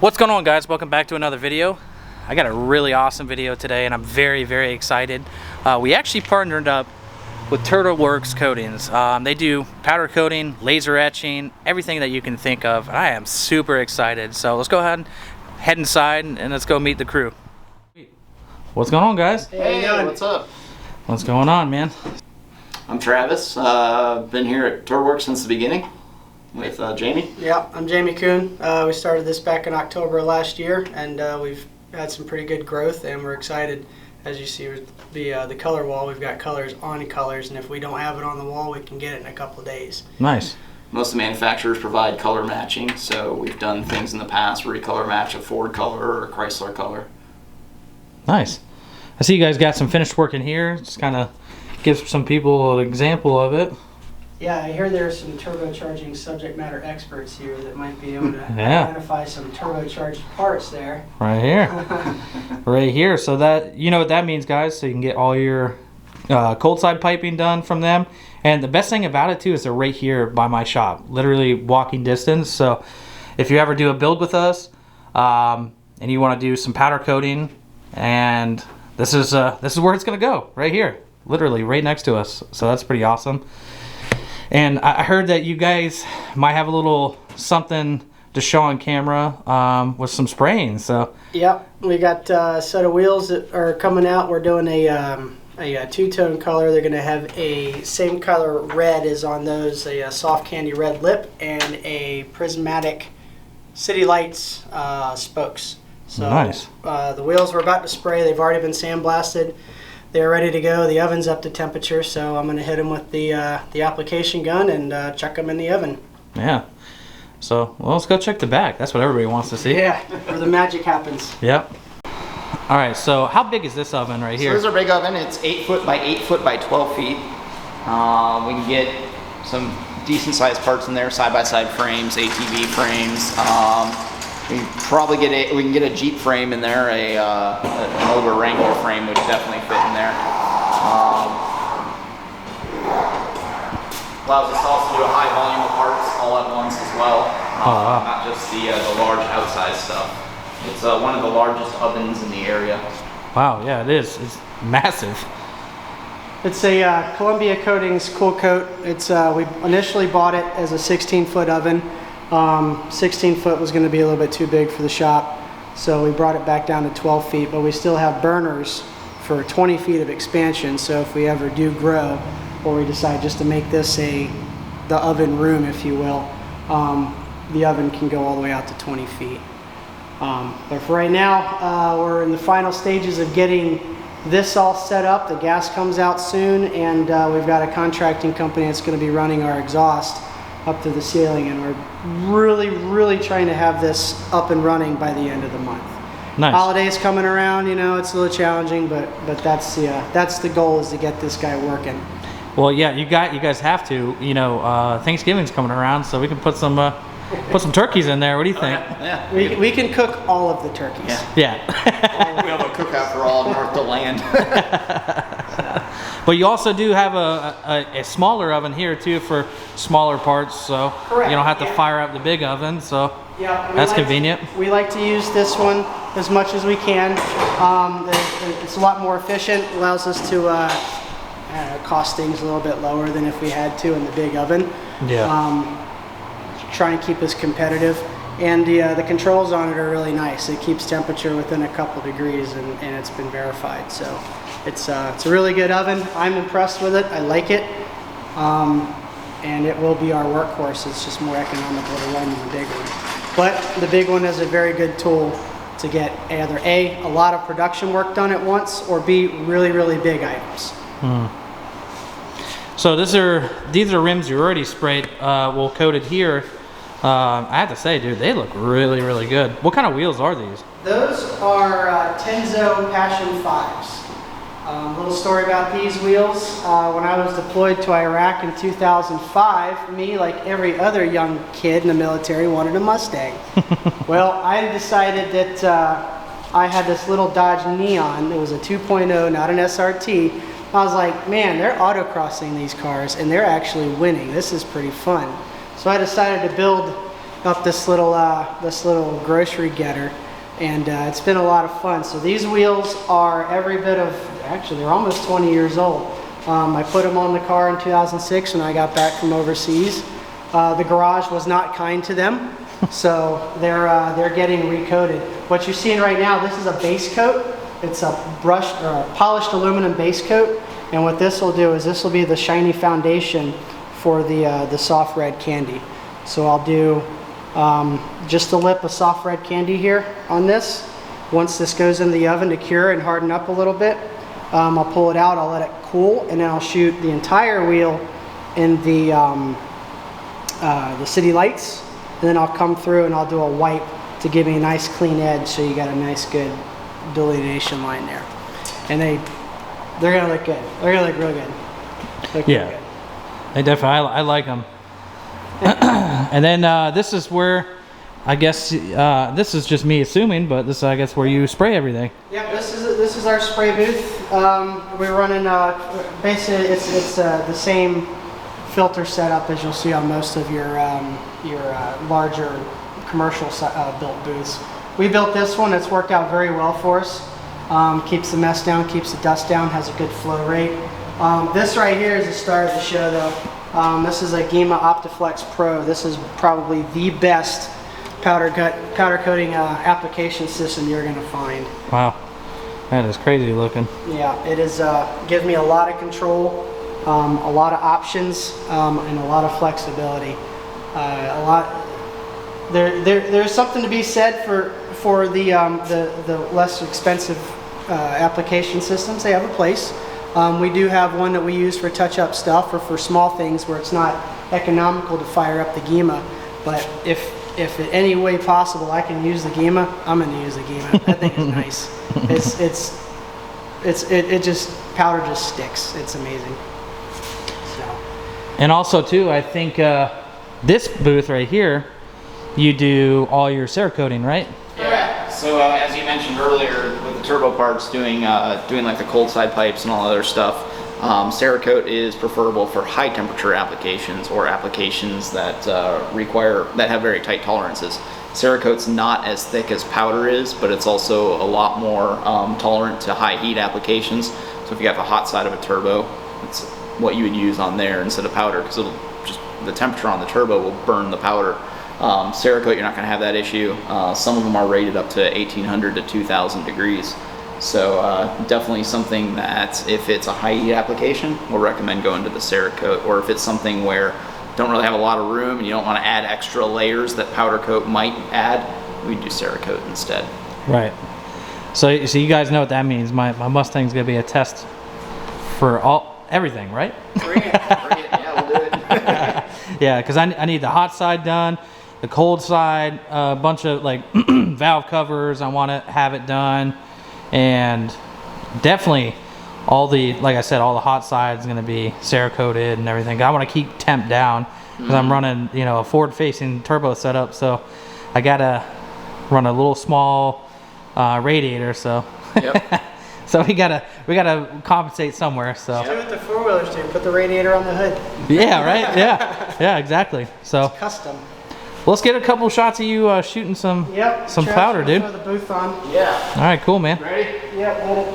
What's going on, guys? Welcome back to another video. I got a really awesome video today and I'm very excited. We actually partnered up with Turtleworks Coatings. They do powder coating, laser etching, everything that you can think of. I am super excited. So let's go ahead and head inside and let's go meet the crew. What's going on, guys? Hey, what's up? What's going on, man? I'm Travis. Been here at Turtleworks since the beginning with Jamie. Yeah, I'm Jamie Kuhn. We started this back in October last year, and we've had some pretty good growth, and we're excited. As you see with the color wall, we've got colors on colors, and if we don't have it on the wall, we can get it in a couple of days. Nice. Most of the manufacturers provide color matching, so we've done things in the past where we color match a Ford color or a Chrysler color. Nice. I see you guys got some finished work in here. Just kind of give some people an example of it. Yeah, I hear there's some turbocharging subject matter experts here that might be able to identify some turbocharged parts there. Right here. Right here. So that, you know what that means, guys. So you can get all your cold side piping done from them. And the best thing about it too is they're right here by my shop, literally walking distance. So if you ever do a build with us and you want to do some powder coating, and this is where it's gonna go, right here, literally right next to us. So that's pretty awesome. And I heard that you guys might have a little something to show on camera with some spraying. So yep, we got a set of wheels that are coming out. We're doing a two-tone color. They're going to have a same color red as on those, a soft candy red lip and a prismatic city lights spokes. So nice. The wheels we're about to spray, they've already been sandblasted. They're ready to go. The oven's up to temperature, so I'm going to hit them with the application gun and chuck them in the oven. Yeah. So, well, let's go check the back. That's what everybody wants to see. Yeah, where the magic happens. Yep. All right, so how big is this oven right here? So this is our big oven. It's 8 foot by 8 foot by 12 feet. We can get some decent sized parts in there, side-by-side frames, ATV frames. We can get a Jeep frame in there, an older Wrangler frame would definitely fit in there. Allows us to also do a high volume of parts all at once as well. Not just the large outside stuff. It's one of the largest ovens in the area. Wow, yeah, it is. It's massive. It's a Columbia Coatings Cool Coat. It's we initially bought it as a 16-foot oven. 16 foot was going to be a little bit too big for the shop, so we brought it back down to 12 feet, but we still have burners for 20 feet of expansion, so if we ever do grow, or we decide just to make this the oven room, if you will, the oven can go all the way out to 20 feet. But for right now, we're in the final stages of getting this all set up. The gas comes out soon, and we've got a contracting company that's going to be running our exhaust up to the ceiling, and we're really trying to have this up and running by the end of the month. Nice. Holidays coming around, you know, it's a little challenging, but that's the goal, is to get this guy working. Well, yeah, you guys have to. You know, Thanksgiving's coming around, so we can put some turkeys in there. What do you think? Yeah. We can cook all of the turkeys. Yeah. We have a cookout for all of North Deland. But you also do have a smaller oven here too for smaller parts, so correct, you don't have to fire up the big oven. So yeah, that's convenient. We like to use this one as much as we can. It's a lot more efficient. Allows us to cost things a little bit lower than if we had to in the big oven. Yeah. Try and keep us competitive, and the controls on it are really nice. It keeps temperature within a couple degrees, and it's been verified. So it's a really good oven. I'm impressed with it. I like it, and it will be our workhorse. It's just more economical to run than the big one. But the big one is a very good tool to get either A, a lot of production work done at once, or B, really big items. So these are rims you already sprayed, well, coated here. I have to say, dude, they look really good. What kind of wheels are these? Those are Tenzo Passion 5s. Little story about these wheels. When I was deployed to Iraq in 2005, me, like every other young kid in the military, wanted a Mustang. Well, I decided that I had this little Dodge Neon. It was a 2.0, not an SRT. I was like, man, they're autocrossing these cars, and they're actually winning. This is pretty fun. So I decided to build up this little grocery getter, and it's been a lot of fun. So these wheels are every bit of, actually they're almost 20 years old. I put them on the car in 2006 when I got back from overseas. The garage was not kind to them, so they're getting recoated. What you're seeing right now, this is a base coat. It's a brushed or a polished aluminum base coat, and what this will do is this will be the shiny foundation for the soft red candy. So I'll do just a lip of soft red candy here on this. Once this goes in the oven to cure and harden up a little bit, I'll pull it out, I'll let it cool, and then I'll shoot the entire wheel in the city lights, and then I'll come through and I'll do a wipe to give me a nice clean edge, so you got a nice good delineation line there. And they're gonna look good. They're gonna look real good. Look Yeah, real good. they definitely. I like them. And then this is where, I guess this is just me assuming, but this is, I guess, where you spray everything. Yeah, this is our spray booth. We're running basically it's the same filter setup as you'll see on most of your larger commercial built booths. We built this one. It's worked out very well for us. Keeps the mess down, keeps the dust down, has a good flow rate. This right here is the star of the show, though. This is a Gema Optiflex Pro. This is probably the best powder coating application system you're going to find. Wow, that is crazy looking. Yeah, it is. Gives me a lot of control, a lot of options, and a lot of flexibility. There's something to be said for the less expensive application systems. They have a place. We do have one that we use for touch-up stuff or for small things where it's not economical to fire up the Gema. But if in any way possible I can use the Gema, I'm going to use the Gema. That thing is nice. It just, powder just sticks. It's amazing. So. And also too, I think this booth right here, you do all your Cerakoting, right? Yeah. So as you mentioned earlier, with the turbo parts, doing like the cold side pipes and all other stuff, Cerakote is preferable for high temperature applications or applications that have very tight tolerances. Cerakote's not as thick as powder is, but it's also a lot more tolerant to high heat applications. So if you have a hot side of a turbo, it's what you would use on there instead of powder, because it'll just, the temperature on the turbo will burn the powder. Cerakote, you're not going to have that issue. Some of them are rated up to 1800 to 2000 degrees. So definitely something that if it's a high heat application, we'll recommend going to the Cerakote. Or if it's something where you don't really have a lot of room and you don't want to add extra layers that powder coat might add, we do Cerakote instead. Right. So you guys know what that means. My Mustang's going to be a test for everything, right? Bring it. Yeah, we'll do it. Yeah, because I need the hot side done, the cold side, a bunch of like valve covers. I want to have it done, and definitely all the, like I said, all the hot side is going to be Cerakoted and everything. I want to keep temp down because I'm running, a forward-facing turbo setup, so I gotta run a little small radiator. So. Yep. So we gotta compensate somewhere. So Do what the four-wheelers do. Put the radiator on the hood. yeah, right. Yeah, exactly. So It's custom. let's get a couple shots of you shooting some Yep. powder, dude. Throw the booth on. Yeah. All right, cool, man. Ready? Yep. Hold it.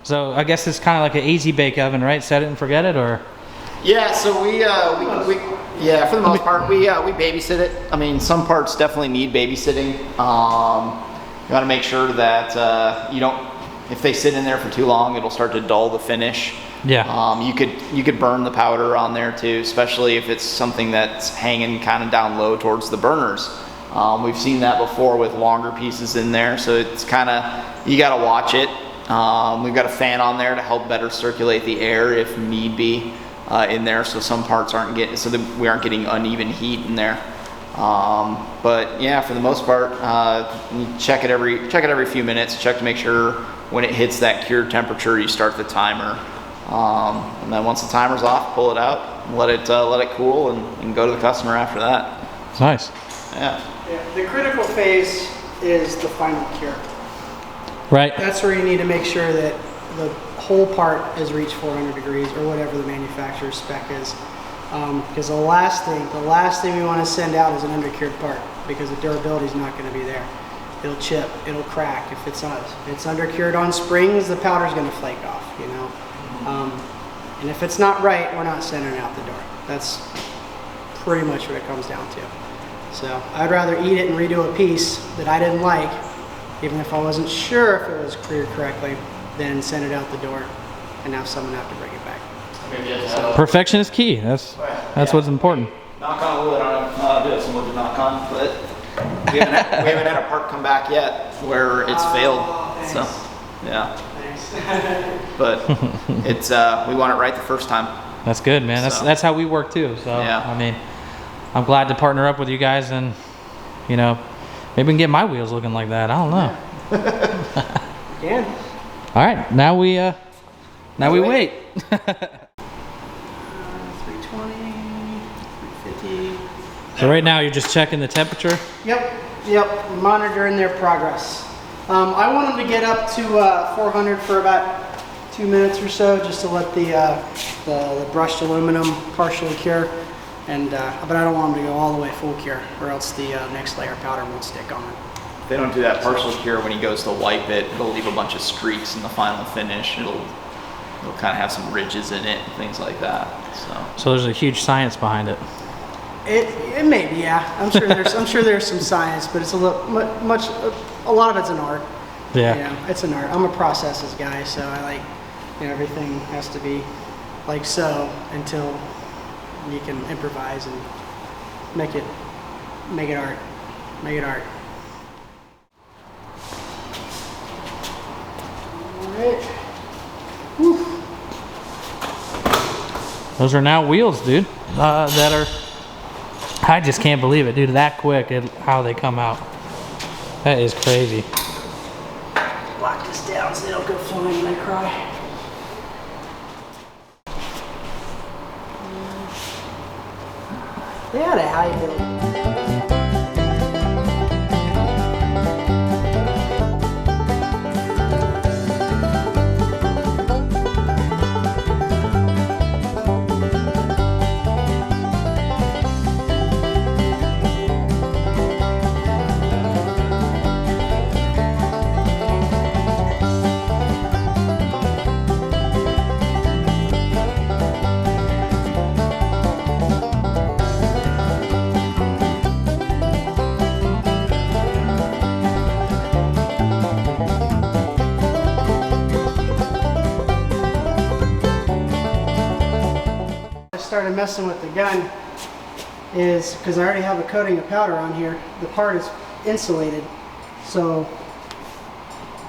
So I guess it's kind of like an easy bake oven, right? Set it and forget it, or? Yeah, so we yeah, for the most part, we babysit it. I mean, some parts definitely need babysitting. You got to make sure that you don't, if they sit in there for too long, it'll start to dull the finish. Yeah. You could burn the powder on there too, especially if it's something that's hanging kind of down low towards the burners. We've seen that before with longer pieces in there, so it's kind of, you got to watch it. We've got a fan on there to help better circulate the air if need be in there, so some parts aren't getting, so that we aren't getting uneven heat in there. But yeah, for the most part, you check it every few minutes. Check to make sure when it hits that cured temperature, you start the timer, and then once the timer's off, pull it out, let it cool, and go to the customer after that. It's nice. Yeah. Yeah, the critical phase is the final cure. Right. That's where you need to make sure that the whole part has reached 400 degrees or whatever the manufacturer's spec is. Because the last thing we want to send out is an undercured part, because the durability is not going to be there. It'll chip, it'll crack. If it's undercured on springs, the powder's going to flake off, you know. And if it's not right, we're not sending it out the door. That's pretty much what it comes down to. So I'd rather eat it and redo a piece that I didn't like, even if I wasn't sure if it was cleared correctly, than send it out the door and have someone have to bring it back. Perfection is key. That's what's important. Knock on wood. I do have some wood to knock on, but we haven't had a part come back yet where it's failed. Thanks. So yeah. Thanks. But it's we want it right the first time. That's good, man. So. That's how we work too. So Yeah. I mean, I'm glad to partner up with you guys, and you know, maybe we can get my wheels looking like that. I don't know. Again. All right, now we wait. 320, 350. So right now you're just checking the temperature. Yep, monitoring their progress. I want them to get up to 400 for about 2 minutes or so, just to let the brushed aluminum partially cure. And but I don't want them to go all the way full cure, or else the next layer of powder won't stick on it. If they don't do that partial cure, when he goes to wipe it, it'll leave a bunch of streaks in the final finish. It'll kind of have some ridges in it and things like that. So there's a huge science behind it. It may be, yeah. I'm sure there's some science, but it's a lot of it's an art. Yeah. You know, it's an art. I'm a processes guy, so I like, you know, everything has to be like so until you can improvise and make it art. Make it art. All right. Whew. Those are now wheels, dude. That are. I just can't believe it, dude. That quick, how they come out. That is crazy. Lock this down so they don't go flying when I cry. They had a high build. Started messing with the gun is because I already have a coating of powder on here. The part is insulated, so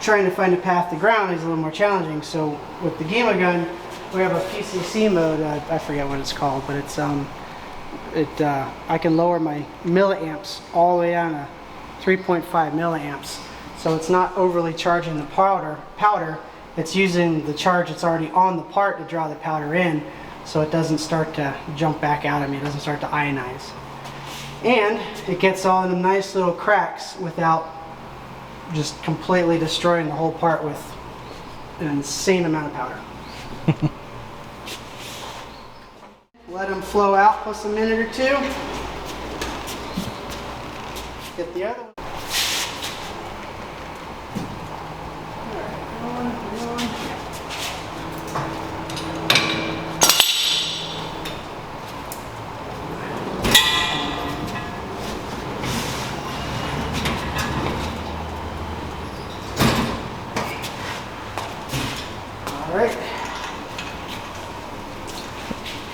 trying to find a path to ground is a little more challenging. So with the Gima gun, we have a PCC mode. I forget what it's called, but it's I can lower my milliamps all the way down to 3.5 milliamps. So it's not overly charging the powder. It's using the charge that's already on the part to draw the powder in, so it doesn't start to jump back out at me. It doesn't start to ionize. And it gets all in the nice little cracks without just completely destroying the whole part with an insane amount of powder. Let them flow out plus a minute or two. Get the other one. All right, come on.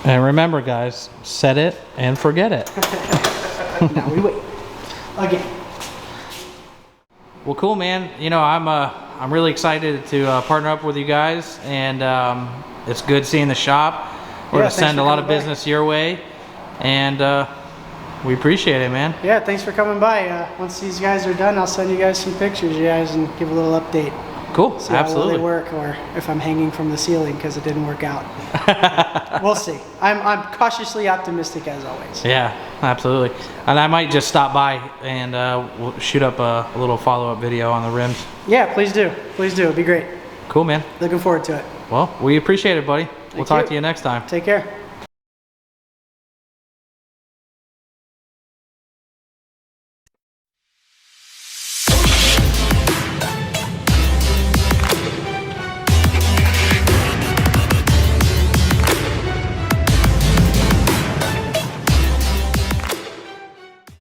And remember, guys, set it and forget it. Now we wait. Again. Well, cool, man. You know, I'm really excited to partner up with you guys, and it's good seeing the shop. We're gonna send a lot of business your way, and we appreciate it, man. Yeah, thanks for coming by. Once these guys are done, I'll send you guys some pictures, you guys, and give a little update. Cool, See absolutely. how well they work, or if I'm hanging from the ceiling because it didn't work out. We'll see. I'm cautiously optimistic as always. Yeah, absolutely. And I might just stop by and we'll shoot up a little follow-up video on the rims. Yeah, please do. Please do. It'd be great. Cool, man. Looking forward to it. Well, we appreciate it, buddy. We'll talk you. to you next time. Take care.